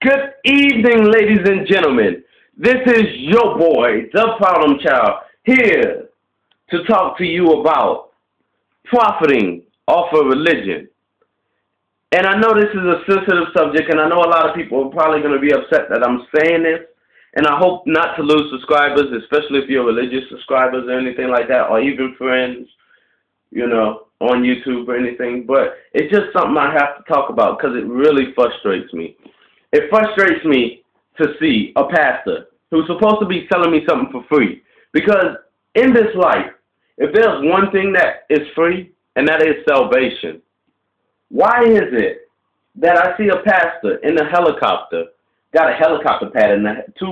Good evening, ladies and gentlemen. This is your boy, the Problem Child, here to talk to you about profiting off of religion. And I know this is a sensitive subject, and I know a lot of people are probably going to be upset that I'm saying this, and I hope not to lose subscribers, especially if you're religious subscribers or anything like that, or even friends, you know, on YouTube or anything. But it's just something I have to talk about because it really frustrates me. It frustrates me to see a pastor who's supposed to be selling me something for free. Because in this life, if there's one thing that is free, and that is salvation, why is it that I see a pastor in a helicopter, got a helicopter pad and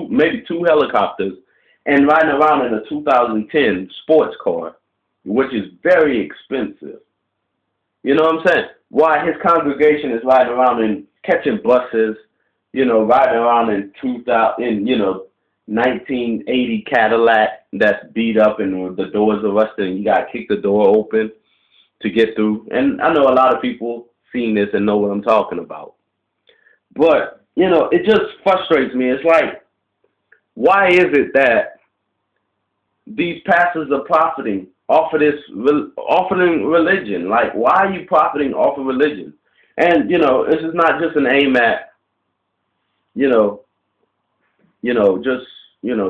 maybe two helicopters, and riding around in a 2010 sports car, which is very expensive? You know what I'm saying? Why his congregation is riding around and catching buses, you know, riding around in 1980 Cadillac that's beat up and the doors are rusted and you got to kick the door open to get through. And I know a lot of people seen this and know what I'm talking about. But, you know, it just frustrates me. It's like, why is it that these pastors are profiting off of this, offering religion? Like, why are you profiting off of religion? And, you know, this is not just an aim at,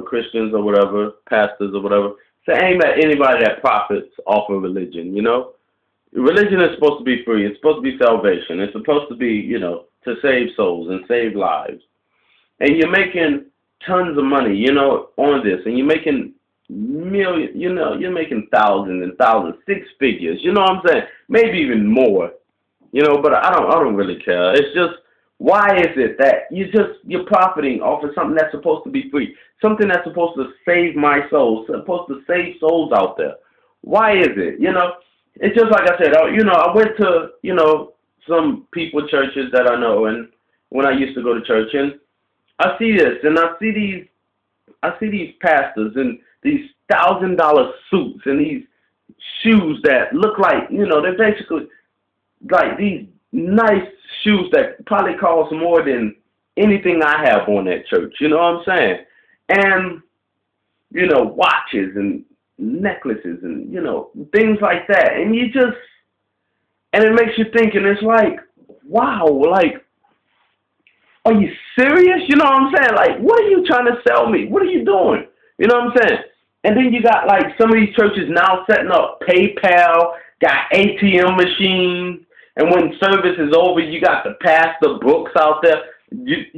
Christians or whatever, pastors or whatever. It's aim at anybody that profits off of religion, you know. Religion is supposed to be free. It's supposed to be salvation. It's supposed to be, to save souls and save lives. And you're making tons of money, on this. And you're making millions, you're making thousands and thousands, six figures, you know what I'm saying? Maybe even more, but I don't really care. It's just, why is it that you're profiting off of something that's supposed to be free? Something that's supposed to save my soul, supposed to save souls out there. Why is it? It's just like I said, I went to, some people churches that I know, and when I used to go to church, and I see this, and I see these pastors in these $1,000 suits and these shoes that look like, they're basically like these nice shoes that probably cost more than anything I have on that church, you know what I'm saying? And, watches and necklaces and, things like that. And and it makes you think, and it's like, wow, like, are you serious? You know what I'm saying? Like, what are you trying to sell me? What are you doing? You know what I'm saying? And then you got, like, some of these churches now setting up PayPal, got ATM machines, and when service is over, you got to pass the books out there.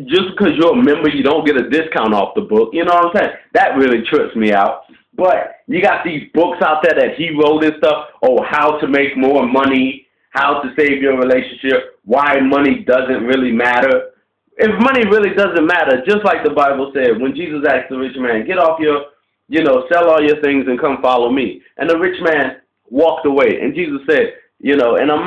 Just because you're a member, you don't get a discount off the book. You know what I'm saying? That really trips me out. But you got these books out there that he wrote and stuff, how to make more money, how to save your relationship, why money doesn't really matter. If money really doesn't matter, just like the Bible said, when Jesus asked the rich man, get off your, sell all your things and come follow me. And the rich man walked away. And Jesus said, and I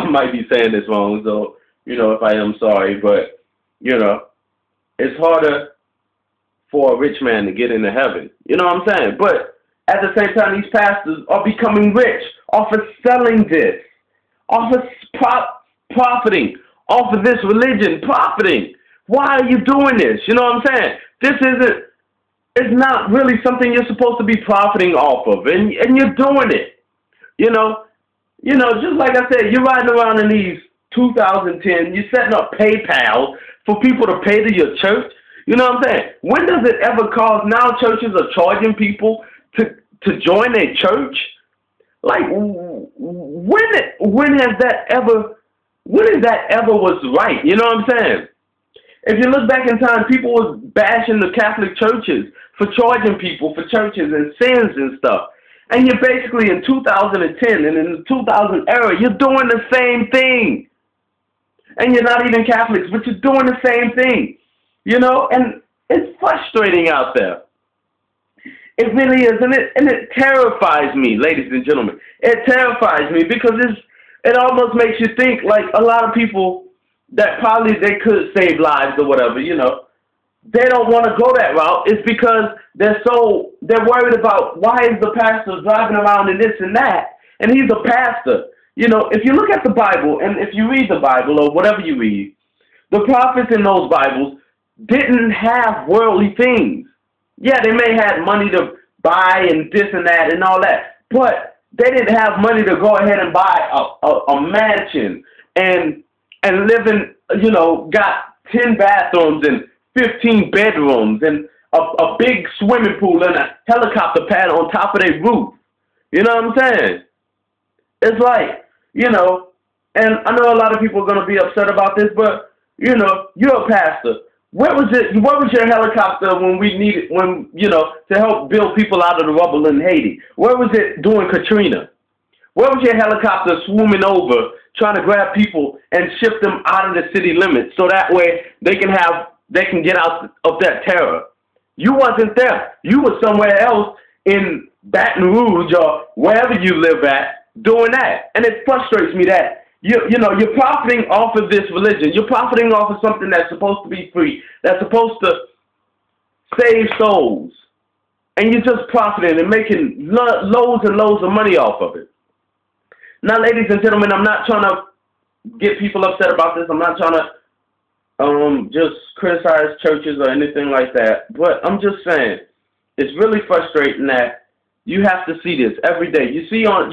might be saying this wrong, so, if I am sorry, but, it's harder for a rich man to get into heaven. You know what I'm saying? But at the same time, these pastors are becoming rich off of selling this, off of profiting, off of this religion, profiting. Why are you doing this? You know what I'm saying? It's not really something you're supposed to be profiting off of, and you're doing it. Just like I said, you're riding around in these 2010, you're setting up PayPal for people to pay to your church. You know what I'm saying? When does it ever cost? Now churches are charging people to join their church. Like, when has that ever was right? You know what I'm saying? If you look back in time, people was bashing the Catholic churches for charging people for churches and sins and stuff. And you're basically in 2010 and in the 2000 era, you're doing the same thing. And you're not even Catholics, but you're doing the same thing. And it's frustrating out there. It really is, and it terrifies me, ladies and gentlemen. It terrifies me because it almost makes you think like a lot of people that probably they could save lives or whatever, you know, they don't want to go that route. It's because they're worried about why is the pastor driving around in this and that, and he's a pastor. You know, if you look at the Bible and if you read the Bible or whatever you read, the prophets in those Bibles didn't have worldly things. Yeah, they may have money to buy and this and that and all that, but they didn't have money to go ahead and buy a mansion and live in, you know, got 10 bathrooms and 15 bedrooms and a big swimming pool and a helicopter pad on top of their roof. You know what I'm saying? It's like, you know, and I know a lot of people are going to be upset about this, but, you know, you're a pastor. Where was your helicopter when we needed, you know, to help build people out of the rubble in Haiti? Where was it during Katrina? Where was your helicopter swarming over, trying to grab people and shift them out of the city limits so that way they can get out of that terror? You wasn't there. You were somewhere else in Baton Rouge or wherever you live at doing that. And it frustrates me that you know, you're profiting off of this religion. You're profiting off of something that's supposed to be free, that's supposed to save souls. And you're just profiting and making loads and loads of money off of it. Now, ladies and gentlemen, I'm not trying to get people upset about this. I'm not trying to just criticize churches or anything like that. But I'm just saying, it's really frustrating that you have to see this every day. You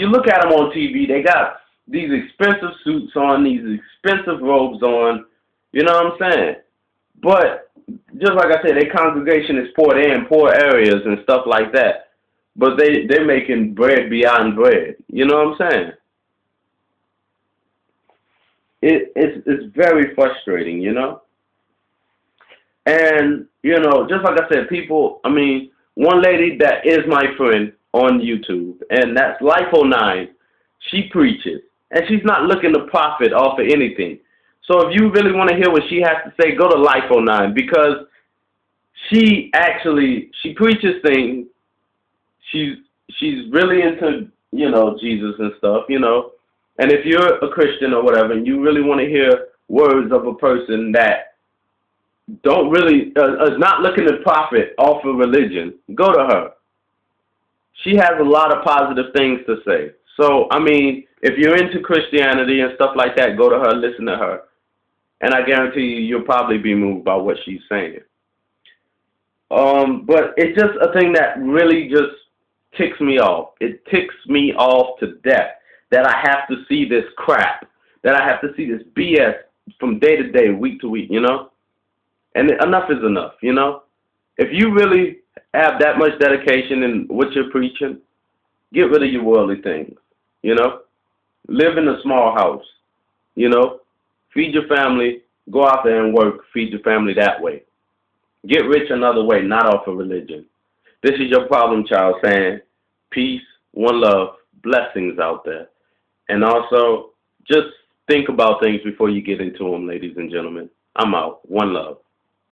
look at them on TV, they got these expensive suits on, these expensive robes on, you know what I'm saying? But just like I said, their congregation is poor. They're in poor areas and stuff like that. But they're making bread beyond bread. You know what I'm saying? It's very frustrating, you know? And, you know, just like I said, people, I mean, one lady that is my friend on YouTube, and that's Life09, she preaches. And she's not looking to profit off of anything. So if you really want to hear what she has to say, go to Life09, because she preaches things. She's really into, you know, Jesus and stuff, you know. And if you're a Christian or whatever, and you really want to hear words of a person that don't really is not looking to profit off of religion, go to her. She has a lot of positive things to say. So, I mean, if you're into Christianity and stuff like that, go to her, listen to her. And I guarantee you'll probably be moved by what she's saying. But it's just a thing that really just ticks me off. It ticks me off to death that I have to see this crap, that I have to see this BS from day to day, week to week, you know? And enough is enough, you know? If you really have that much dedication in what you're preaching, get rid of your worldly things, you know? Live in a small house, you know? Feed your family, go out there and work, feed your family that way. Get rich another way, not off of religion. This is your problem child saying peace, one love, blessings out there. And also, just think about things before you get into them, ladies and gentlemen. I'm out. One love.